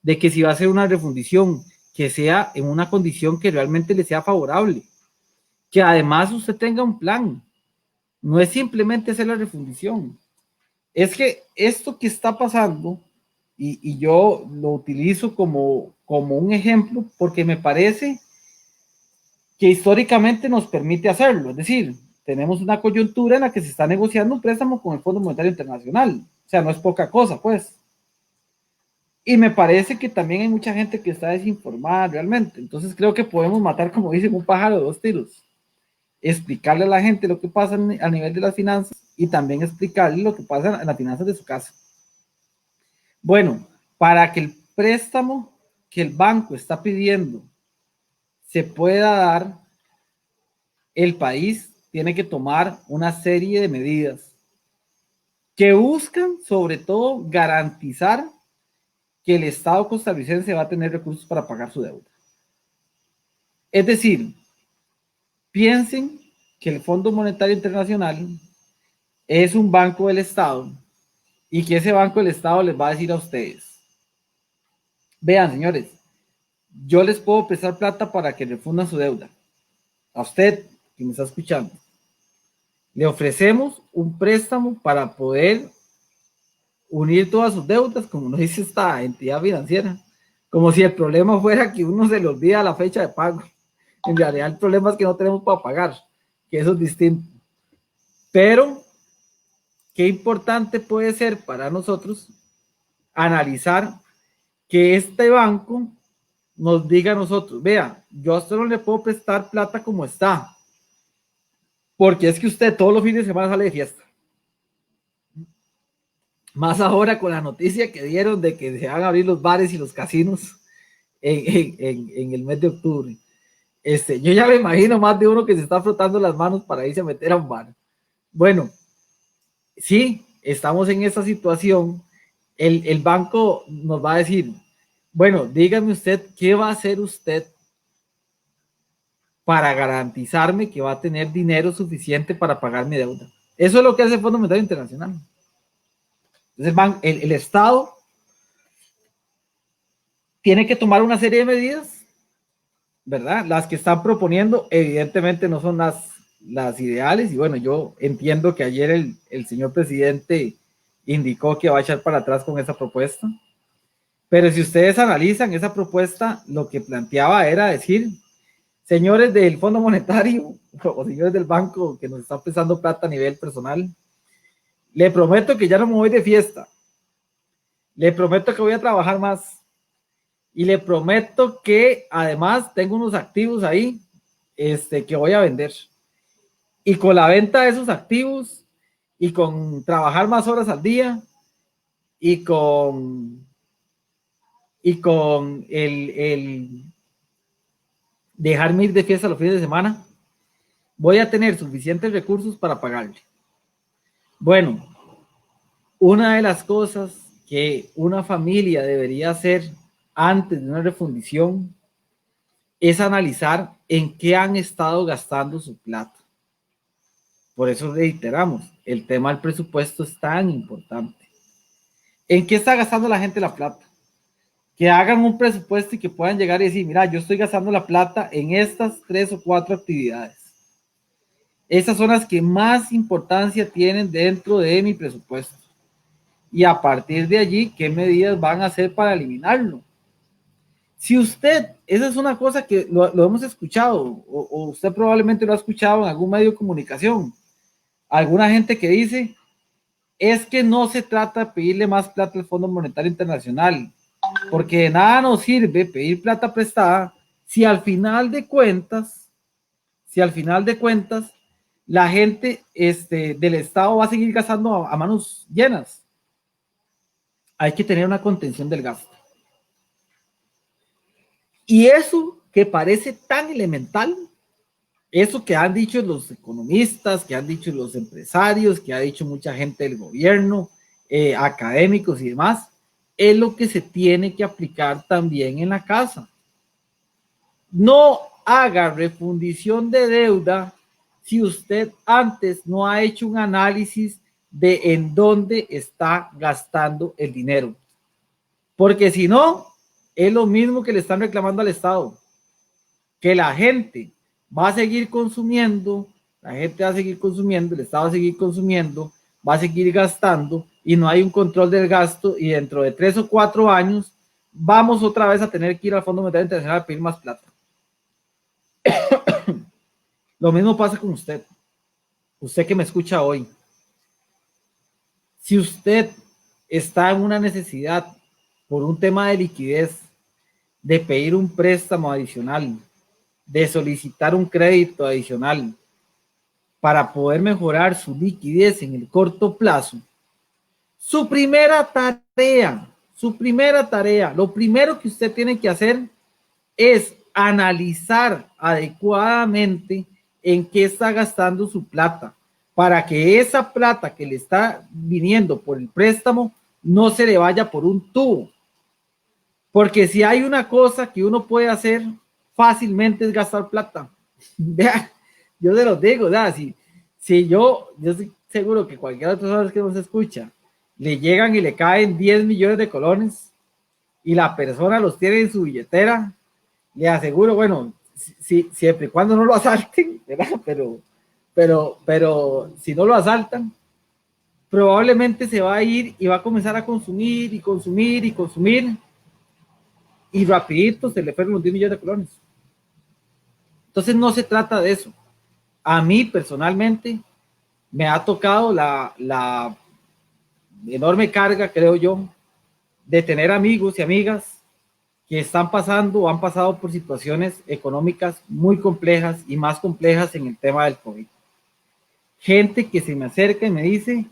de que si va a hacer una refundición, que sea en una condición que realmente le sea favorable, que además usted tenga un plan. No es simplemente hacer la refundición. Es que esto que está pasando, y yo lo utilizo como un ejemplo porque me parece que históricamente nos permite hacerlo. Es decir, tenemos una coyuntura en la que se está negociando un préstamo con el Fondo Monetario Internacional. O sea, no es poca cosa, pues. Y me parece que también hay mucha gente que está desinformada realmente. Entonces creo que podemos matar, como dicen, un pájaro de dos tiros. Explicarle a la gente lo que pasa a nivel de las finanzas y también explicarle lo que pasa en las finanzas de su casa. Bueno, para que el préstamo que el banco está pidiendo se pueda dar, el país tiene que tomar una serie de medidas que buscan, sobre todo, garantizar que el Estado costarricense va a tener recursos para pagar su deuda. Es decir, piensen que el Fondo Monetario Internacional es un banco del Estado y que ese banco del Estado les va a decir a ustedes: vean, señores, yo les puedo prestar plata para que refundan su deuda. A usted, que me está escuchando, le ofrecemos un préstamo para poder unir todas sus deudas, como nos dice esta entidad financiera, como si el problema fuera que uno se le olvida la fecha de pago. En realidad el problema es que no tenemos para pagar, que eso es distinto. Pero qué importante puede ser para nosotros analizar que este banco nos diga a nosotros: vea, yo a usted no le puedo prestar plata como está, porque es que usted todos los fines de semana sale de fiesta. Más ahora con la noticia que dieron de que se van a abrir los bares y los casinos en el mes de octubre. Yo ya me imagino más de uno que se está frotando las manos para irse a meter a un bar. Bueno, sí, estamos en esta situación. El banco nos va a decir: bueno, dígame usted, ¿qué va a hacer usted para garantizarme que va a tener dinero suficiente para pagar mi deuda? Eso es lo que hace el Fondo Monetario Internacional. Entonces el Estado tiene que tomar una serie de medidas, ¿verdad? Las que están proponiendo evidentemente no son las ideales, y bueno, yo entiendo que ayer el señor presidente indicó que va a echar para atrás con esa propuesta, pero si ustedes analizan esa propuesta, lo que planteaba era decir: señores del Fondo Monetario o señores del banco que nos están prestando plata a nivel personal, Le prometo que ya no me voy de fiesta. Le prometo que voy a trabajar más. Y le prometo que además tengo unos activos ahí que voy a vender. Y con la venta de esos activos y con trabajar más horas al día y con el dejarme ir de fiesta los fines de semana, voy a tener suficientes recursos para pagarle. Bueno, una de las cosas que una familia debería hacer antes de una refundición es analizar en qué han estado gastando su plata. Por eso reiteramos, el tema del presupuesto es tan importante. ¿En qué está gastando la gente la plata? Que hagan un presupuesto y que puedan llegar y decir, mira, yo estoy gastando la plata en estas 3 o 4 actividades. Esas son las que más importancia tienen dentro de mi presupuesto. Y a partir de allí, ¿qué medidas van a hacer para eliminarlo? Si usted, esa es una cosa que lo hemos escuchado, o usted probablemente lo ha escuchado en algún medio de comunicación, alguna gente que dice, es que no se trata de pedirle más plata al Fondo Monetario Internacional, porque de nada nos sirve pedir plata prestada si al final de cuentas, la gente del Estado va a seguir gastando a manos llenas. Hay que tener una contención del gasto. Y eso que parece tan elemental, eso que han dicho los economistas, que han dicho los empresarios, que ha dicho mucha gente del gobierno, académicos y demás, es lo que se tiene que aplicar también en la casa. No haga refundición de deuda si usted antes no ha hecho un análisis de en dónde está gastando el dinero. Porque si no, es lo mismo que le están reclamando al Estado. Que la gente va a seguir consumiendo, el Estado va a seguir consumiendo, va a seguir gastando y no hay un control del gasto y dentro de 3 o 4 años vamos otra vez a tener que ir al Fondo Monetario Internacional a pedir más plata. Lo mismo pasa con usted que me escucha hoy. Si usted está en una necesidad por un tema de liquidez, de pedir un préstamo adicional, de solicitar un crédito adicional para poder mejorar su liquidez en el corto plazo, su primera tarea, lo primero que usted tiene que hacer es analizar adecuadamente en qué está gastando su plata, para que esa plata que le está viniendo por el préstamo no se le vaya por un tubo. Porque si hay una cosa que uno puede hacer fácilmente es gastar plata. Vea, yo se los digo, si yo estoy seguro que cualquiera de las personas que nos escucha le llegan y le caen 10 millones de colones y la persona los tiene en su billetera, le aseguro, bueno, siempre y cuando no lo asalten, ¿verdad? Pero si no lo asaltan, probablemente se va a ir y va a comenzar a consumir y rapidito se le fueron los 10 millones de colones. Entonces no se trata de eso. A mí personalmente me ha tocado la enorme carga, creo yo, de tener amigos y amigas que están pasando o han pasado por situaciones económicas muy complejas y más complejas en el tema del COVID. Gente que se me acerca y me dice,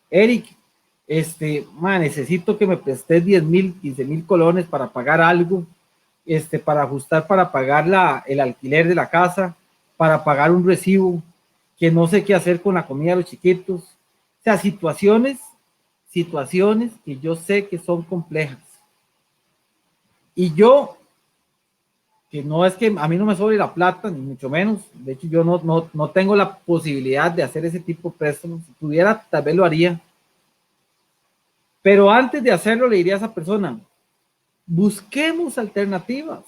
Eric, necesito que me prestes 10,000, 15,000 colones para pagar algo, para ajustar, para pagar el alquiler de la casa, para pagar un recibo, que no sé qué hacer con la comida de los chiquitos. O sea, situaciones que yo sé que son complejas. Y yo, que no es que a mí no me sobre la plata, ni mucho menos, de hecho yo no tengo la posibilidad de hacer ese tipo de préstamos. Si pudiera, tal vez lo haría. Pero antes de hacerlo, le diría a esa persona, busquemos alternativas.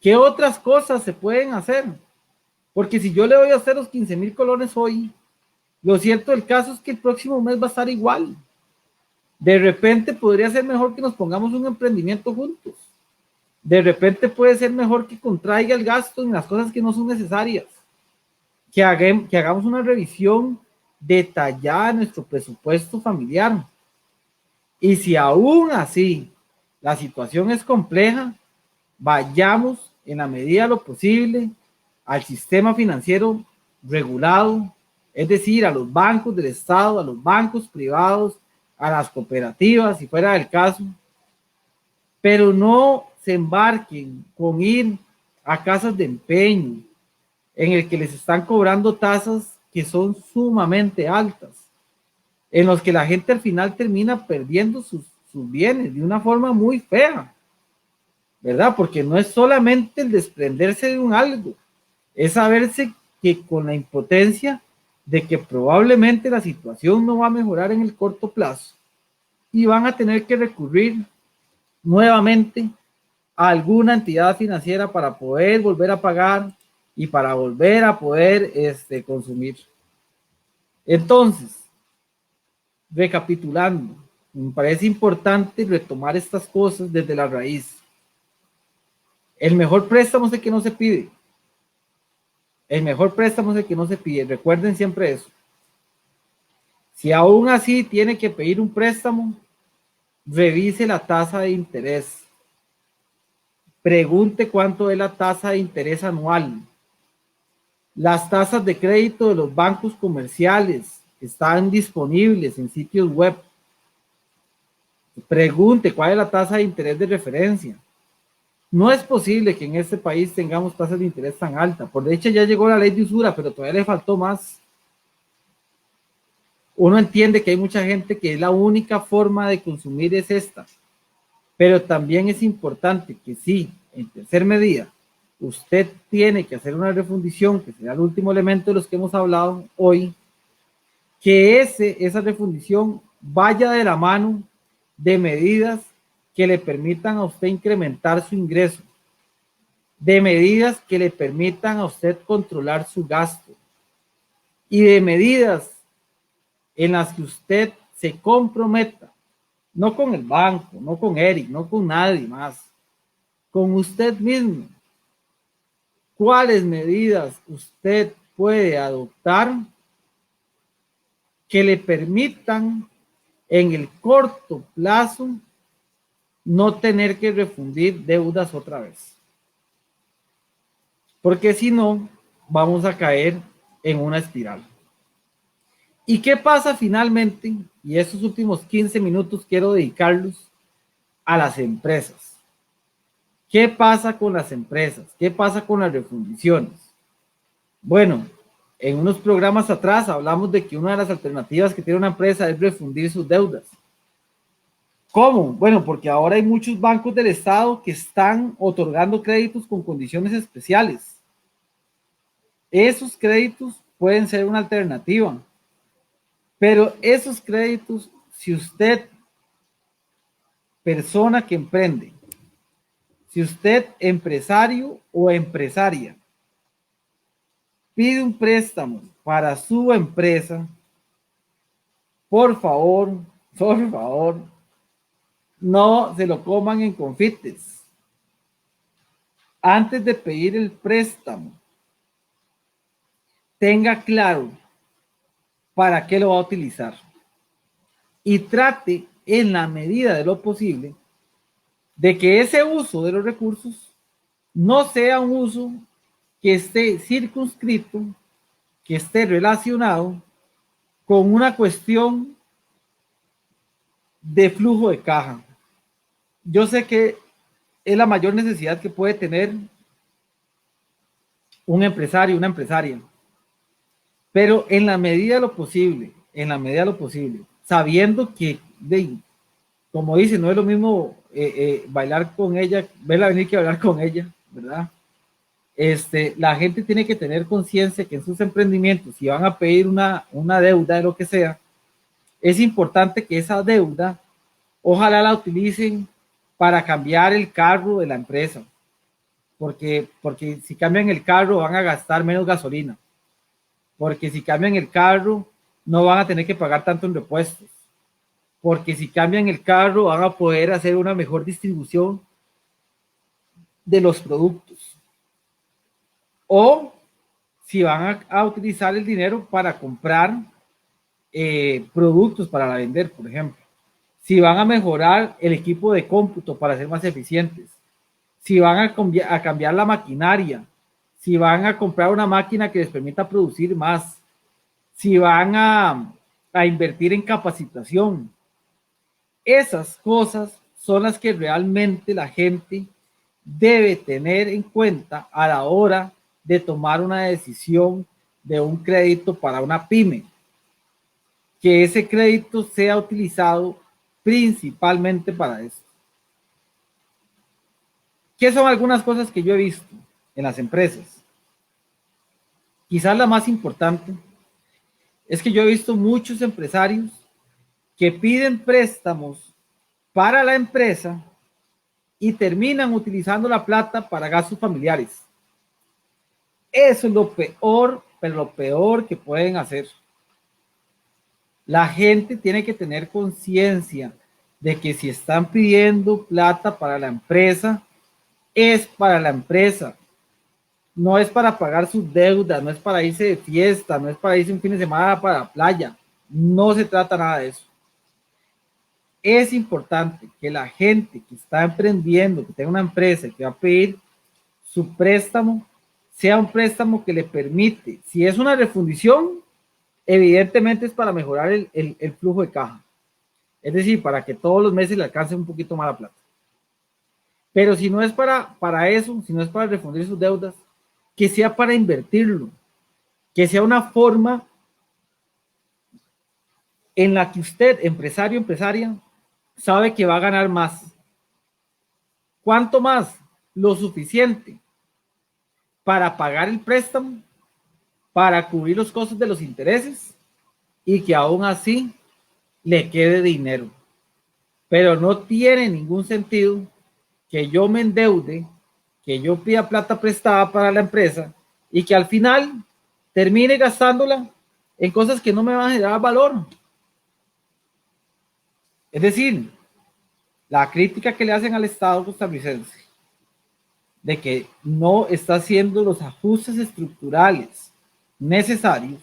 ¿Qué otras cosas se pueden hacer? Porque si yo le voy a hacer los 15,000 colones hoy, lo cierto del caso es que el próximo mes va a estar igual. De repente podría ser mejor que nos pongamos un emprendimiento juntos. De repente puede ser mejor que contraiga el gasto en las cosas que no son necesarias. Que hagamos una revisión detallada de nuestro presupuesto familiar. Y si aún así la situación es compleja, vayamos en la medida de lo posible al sistema financiero regulado, es decir, a los bancos del Estado, a los bancos privados, a las cooperativas, si fuera el caso, pero no se embarquen con ir a casas de empeño en el que les están cobrando tasas que son sumamente altas, en los que la gente al final termina perdiendo sus bienes de una forma muy fea, ¿verdad? Porque no es solamente el desprenderse de un algo, es saberse que con la impotencia de que probablemente la situación no va a mejorar en el corto plazo y van a tener que recurrir nuevamente a alguna entidad financiera para poder volver a pagar y para volver a poder consumir. Entonces, recapitulando, me parece importante retomar estas cosas desde la raíz. El mejor préstamo es el que no se pide. El mejor préstamo es el que no se pide. Recuerden siempre eso. Si aún así tiene que pedir un préstamo, revise la tasa de interés. Pregunte cuánto es la tasa de interés anual. Las tasas de crédito de los bancos comerciales están disponibles en sitios web. Pregunte cuál es la tasa de interés de referencia. No es posible que en este país tengamos tasas de interés tan altas. Por de hecho, ya llegó la ley de usura, pero todavía le faltó más. Uno entiende que hay mucha gente que es la única forma de consumir es esta. Pero también es importante que sí, en tercer medida, usted tiene que hacer una refundición, que será el último elemento de los que hemos hablado hoy, que esa refundición vaya de la mano de medidas que le permitan a usted incrementar su ingreso, de medidas que le permitan a usted controlar su gasto y de medidas en las que usted se comprometa, no con el banco, no con Eric, no con nadie más, con usted mismo. ¿Cuáles medidas usted puede adoptar que le permitan en el corto plazo no tener que refundir deudas otra vez? Porque si no, vamos a caer en una espiral. ¿Y qué pasa finalmente? Y estos últimos 15 minutos quiero dedicarlos a las empresas. ¿Qué pasa con las empresas? ¿Qué pasa con las refundiciones? Bueno, en unos programas atrás hablamos de que una de las alternativas que tiene una empresa es refundir sus deudas. ¿Cómo? Bueno, porque ahora hay muchos bancos del Estado que están otorgando créditos con condiciones especiales. Esos créditos pueden ser una alternativa, pero esos créditos, si usted, persona que emprende, si usted, empresario o empresaria, pide un préstamo para su empresa, por favor, no se lo coman en confites. Antes de pedir el préstamo, tenga claro para qué lo va a utilizar y trate en la medida de lo posible de que ese uso de los recursos no sea un uso que esté circunscrito, que esté relacionado con una cuestión de flujo de caja. Yo sé que es la mayor necesidad que puede tener un empresario, una empresaria, pero en la medida de lo posible, sabiendo que, como dice, no es lo mismo bailar con ella, verla venir que bailar con ella, ¿verdad? La gente tiene que tener conciencia que en sus emprendimientos, si van a pedir una deuda de lo que sea, es importante que esa deuda, ojalá la utilicen para cambiar el carro de la empresa, porque si cambian el carro van a gastar menos gasolina, porque si cambian el carro no van a tener que pagar tanto en repuestos, porque si cambian el carro van a poder hacer una mejor distribución de los productos, o si van a utilizar el dinero para comprar productos para vender, por ejemplo, si van a mejorar el equipo de cómputo para ser más eficientes, si van a cambiar la maquinaria, si van a comprar una máquina que les permita producir más, si van a invertir en capacitación. Esas cosas son las que realmente la gente debe tener en cuenta a la hora de tomar una decisión de un crédito para una pyme. Que ese crédito sea utilizado principalmente para eso. ¿Qué son algunas cosas que yo he visto en las empresas? Quizás la más importante es que yo he visto muchos empresarios que piden préstamos para la empresa y terminan utilizando la plata para gastos familiares. Eso es lo peor, pero lo peor que pueden hacer. La gente tiene que tener conciencia de que si están pidiendo plata para la empresa, es para la empresa. No es para pagar sus deudas, no es para irse de fiesta, no es para irse un fin de semana para la playa. No se trata nada de eso. Es importante que la gente que está emprendiendo, que tenga una empresa que va a pedir su préstamo, sea un préstamo que le permite, si es una refundición, evidentemente es para mejorar el flujo de caja. Es decir, para que todos los meses le alcance un poquito más la plata. Pero si no es para eso, si no es para refundir sus deudas, que sea para invertirlo, que sea una forma en la que usted, empresario, empresaria, sabe que va a ganar más. ¿Cuánto más? Lo suficiente para pagar el préstamo, para cubrir los costos de los intereses y que aún así le quede dinero. Pero no tiene ningún sentido que yo me endeude, que yo pida plata prestada para la empresa y que al final termine gastándola en cosas que no me van a generar valor. Es decir, la crítica que le hacen al Estado costarricense de que no está haciendo los ajustes estructurales necesarios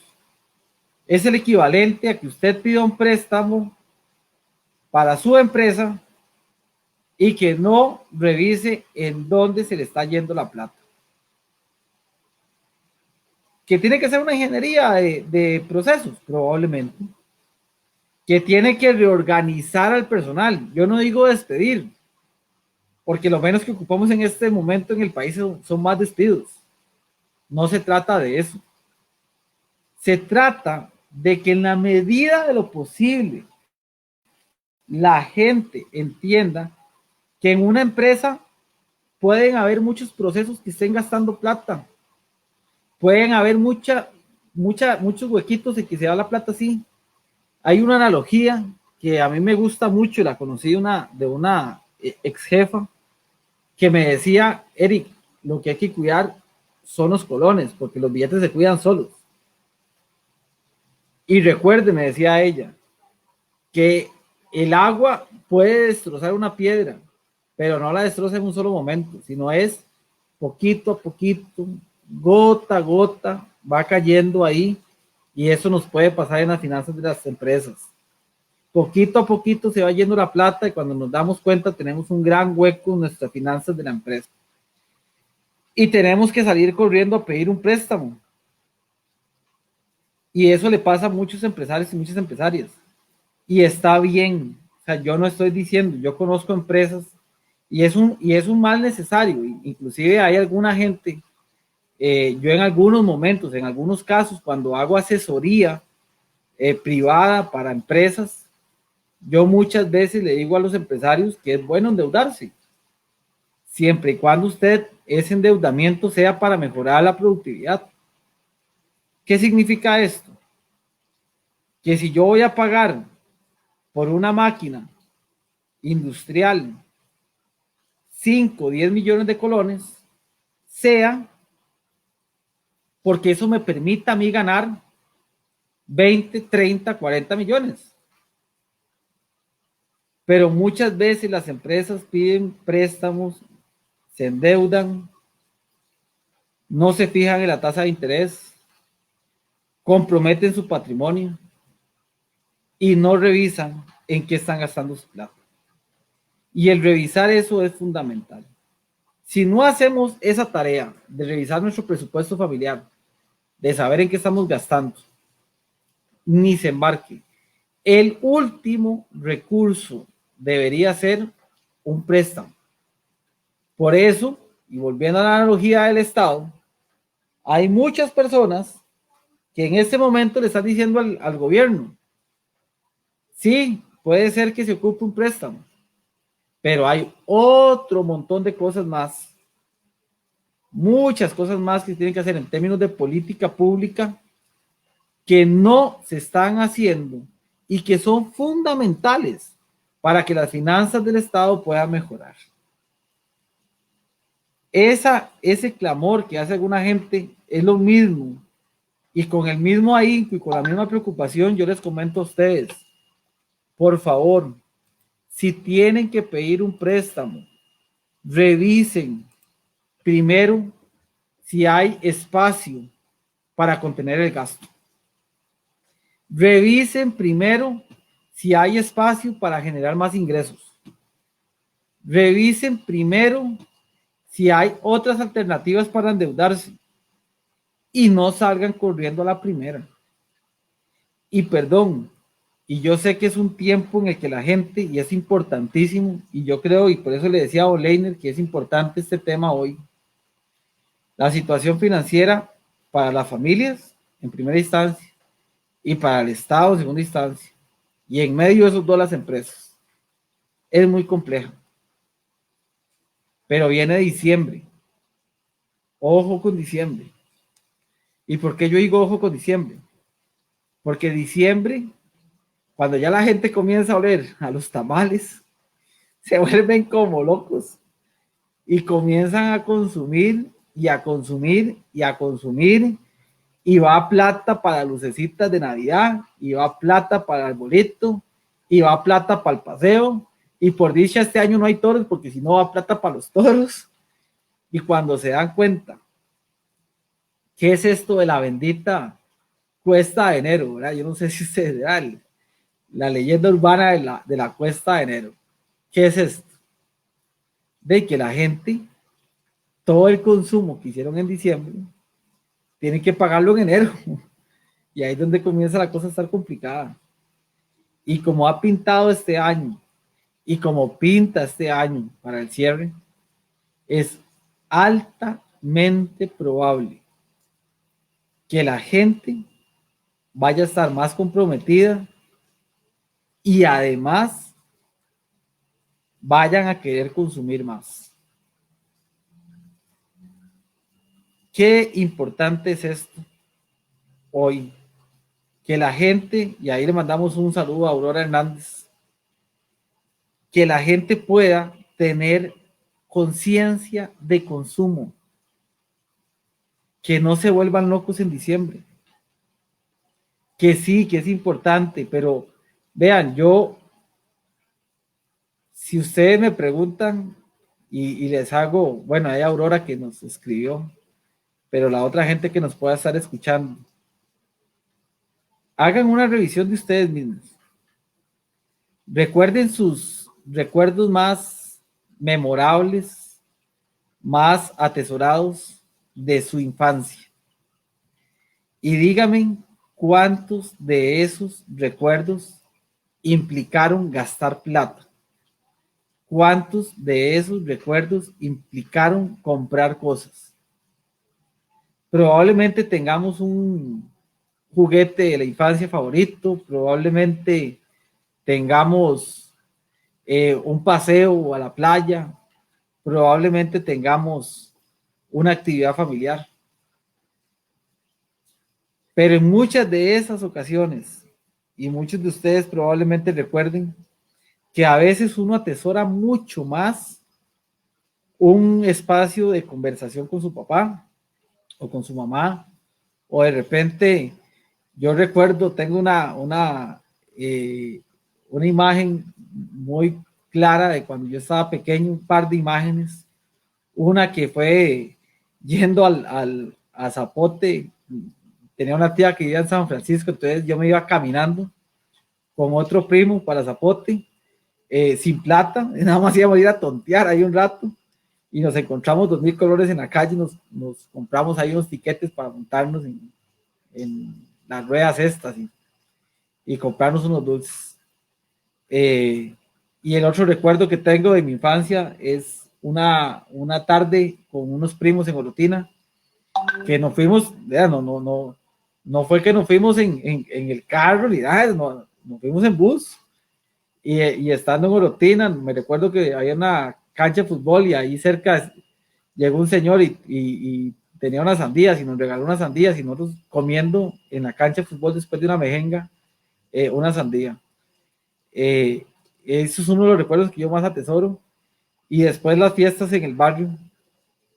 es el equivalente a que usted pida un préstamo para su empresa y que no revise en dónde se le está yendo la plata. Que tiene que ser una ingeniería de procesos, probablemente. Que tiene que reorganizar al personal. Yo no digo despedir, porque lo menos que ocupamos en este momento en el país son más despidos. No se trata de eso. Se trata de que en la medida de lo posible la gente entienda que en una empresa pueden haber muchos procesos que estén gastando plata. Pueden haber muchos huequitos en que se va la plata así. Hay una analogía que a mí me gusta mucho, la conocí de una ex jefa, que me decía, Eric, lo que hay que cuidar son los colones, porque los billetes se cuidan solos. Y recuerde, me decía ella, que el agua puede destrozar una piedra, pero no la destroza en un solo momento, sino es poquito a poquito, gota a gota, va cayendo ahí, y eso nos puede pasar en las finanzas de las empresas. Poquito a poquito se va yendo la plata y cuando nos damos cuenta tenemos un gran hueco en nuestras finanzas de la empresa. Y tenemos que salir corriendo a pedir un préstamo. Y eso le pasa a muchos empresarios y muchas empresarias. Y está bien. O sea, yo no estoy diciendo, yo conozco empresas y es un mal necesario. Inclusive hay alguna gente, yo en algunos momentos, en algunos casos, cuando hago asesoría privada para empresas, yo muchas veces le digo a los empresarios que es bueno endeudarse, siempre y cuando ese endeudamiento sea para mejorar la productividad. ¿Qué significa esto? Que si yo voy a pagar por una máquina industrial 5 o 10 millones de colones, sea porque eso me permita a mí ganar 20, 30, 40 millones. Pero muchas veces las empresas piden préstamos, se endeudan, no se fijan en la tasa de interés, comprometen su patrimonio y no revisan en qué están gastando su plata. Y el revisar eso es fundamental. Si no hacemos esa tarea de revisar nuestro presupuesto familiar, de saber en qué estamos gastando, ni se embarque. El último recurso debería ser un préstamo. Por eso, y volviendo a la analogía del Estado, hay muchas personas que en este momento le están diciendo al gobierno, sí, puede ser que se ocupe un préstamo, pero hay otro montón de cosas más, muchas cosas más que tienen que hacer en términos de política pública que no se están haciendo y que son fundamentales para que las finanzas del Estado puedan mejorar. Ese clamor que hace alguna gente es lo mismo, y con el mismo ahínco y con la misma preocupación yo les comento a ustedes, por favor, si tienen que pedir un préstamo, revisen primero si hay espacio para contener el gasto. Revisen primero si hay espacio para generar más ingresos. Revisen primero si hay otras alternativas para endeudarse y no salgan corriendo a la primera. Y perdón, y yo sé que es un tiempo en el que la gente, y es importantísimo, y yo creo, y por eso le decía a Oleiner que es importante este tema hoy, la situación financiera para las familias en primera instancia y para el Estado en segunda instancia, y en medio de esos dos las empresas. Es muy compleja. Pero viene diciembre. Ojo con diciembre. ¿Y por qué yo digo ojo con diciembre? Porque diciembre, cuando ya la gente comienza a oler a los tamales, se vuelven como locos y comienzan a consumir y a consumir y a consumir, y va plata para lucecitas de Navidad, y va plata para el boleto, y va plata para el paseo, y por dicha este año no hay toros porque si no va plata para los toros. Y cuando se dan cuenta, ¿qué es esto de la bendita cuesta de enero? ¿Verdad? Yo no sé si ustedes vean la leyenda urbana de la cuesta de enero. ¿Qué es esto? De que la gente, todo el consumo que hicieron en diciembre, tienen que pagarlo en enero. Y ahí es donde comienza la cosa a estar complicada. Y como ha pintado este año, y como pinta este año para el cierre, es altamente probable que la gente vaya a estar más comprometida y además vayan a querer consumir más. Qué importante es esto hoy, que la gente, y ahí le mandamos un saludo a Aurora Hernández, que la gente pueda tener conciencia de consumo, que no se vuelvan locos en diciembre, que sí, que es importante, pero vean, si ustedes me preguntan y les hago, bueno, hay Aurora que nos escribió, pero la otra gente que nos pueda estar escuchando, hagan una revisión de ustedes mismos. Recuerden sus recuerdos más memorables, más atesorados de su infancia. Y díganme cuántos de esos recuerdos implicaron gastar plata. ¿Cuántos de esos recuerdos implicaron comprar cosas? Probablemente tengamos un juguete de la infancia favorito, probablemente tengamos un paseo a la playa, probablemente tengamos una actividad familiar. Pero en muchas de esas ocasiones, y muchos de ustedes probablemente recuerden, que a veces uno atesora mucho más un espacio de conversación con su papá o con su mamá, o de repente, yo recuerdo, tengo una imagen muy clara de cuando yo estaba pequeño, un par de imágenes, una que fue yendo a Zapote, tenía una tía que vivía en San Francisco, entonces yo me iba caminando con otro primo para Zapote, sin plata, nada más íbamos a ir a tontear ahí un rato, y nos encontramos 2000 colores en la calle, nos compramos ahí unos tiquetes para montarnos en las ruedas estas y comprarnos unos dulces. Y el otro recuerdo que tengo de mi infancia es una tarde con unos primos en Orotina, que nos fuimos, no fue que nos fuimos en el carro, ni nada, nos fuimos en bus, y estando en Orotina, me recuerdo que había una cancha de fútbol y ahí cerca llegó un señor y tenía unas sandías y nos regaló unas sandías y nosotros comiendo en la cancha de fútbol después de una mejenga, una sandía. Eso es uno de los recuerdos que yo más atesoro. Y después las fiestas en el barrio,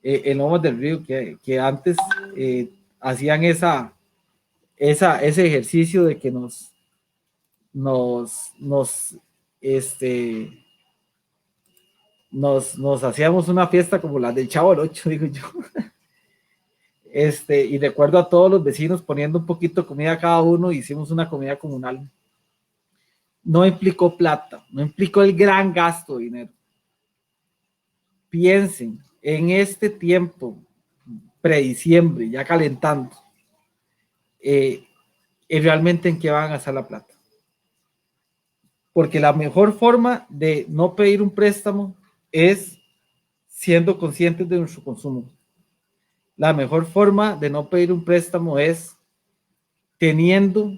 en Lomas del Río, que antes hacían ese ejercicio de que nos hacíamos una fiesta como la del Chavo del Ocho, digo yo. Y recuerdo a todos los vecinos poniendo un poquito de comida a cada uno, y hicimos una comida comunal. No implicó plata, no implicó el gran gasto de dinero. Piensen en este tiempo, prediciembre, ya calentando, y realmente en qué van a gastar la plata. Porque la mejor forma de no pedir un préstamo es siendo conscientes de nuestro consumo. La mejor forma de no pedir un préstamo es teniendo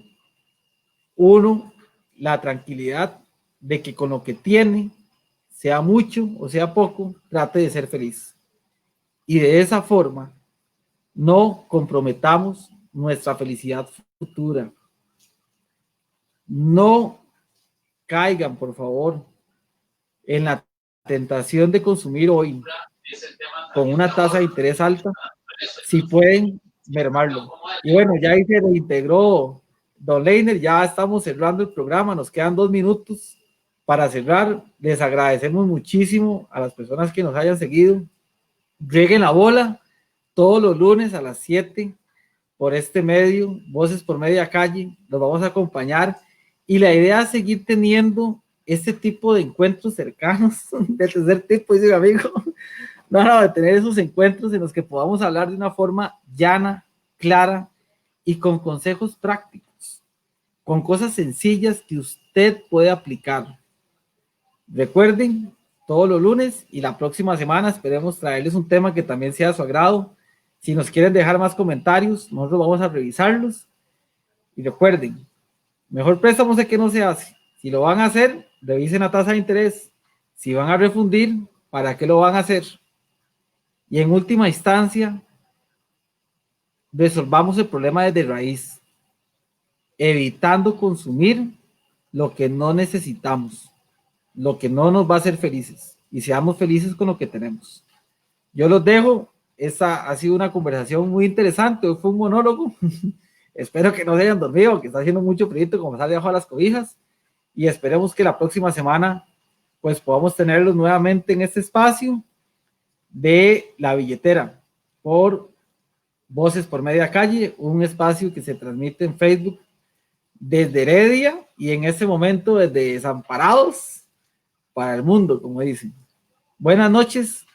uno la tranquilidad de que con lo que tiene, sea mucho o sea poco, trate de ser feliz. Y de esa forma no comprometamos nuestra felicidad futura. No caigan, por favor, en la tentación de consumir hoy con una tasa de interés alta, si pueden mermarlo. Y bueno, ya ahí se reintegró don Leiner, ya estamos cerrando el programa, nos quedan 2 minutos para cerrar. Les agradecemos muchísimo a las personas que nos hayan seguido. Rieguen la bola todos los lunes a las 7 por este medio, Voces por Media Calle, los vamos a acompañar, y la idea es seguir teniendo este tipo de encuentros cercanos, del tercer tipo, dice mi amigo, de tener esos encuentros en los que podamos hablar de una forma llana, clara y con consejos prácticos, con cosas sencillas que usted puede aplicar. Recuerden, todos los lunes, y la próxima semana esperemos traerles un tema que también sea de su agrado. Si nos quieren dejar más comentarios, nosotros vamos a revisarlos. Y recuerden, mejor préstamo es el que no se hace. Si lo van a hacer, revisen la tasa de interés. Si van a refundir, ¿para qué lo van a hacer? Y en última instancia, resolvamos el problema desde raíz, evitando consumir lo que no necesitamos, lo que no nos va a hacer felices, y seamos felices con lo que tenemos. Yo los dejo. Esta ha sido una conversación muy interesante. Hoy fue un monólogo. Espero que no se hayan dormido, que está haciendo mucho frío como sale debajo de las cobijas, y esperemos que la próxima semana pues podamos tenerlos nuevamente en este espacio de La Billetera por Voces por Media Calle, un espacio que se transmite en Facebook desde Heredia y en este momento desde Desamparados para el mundo, como dicen. Buenas noches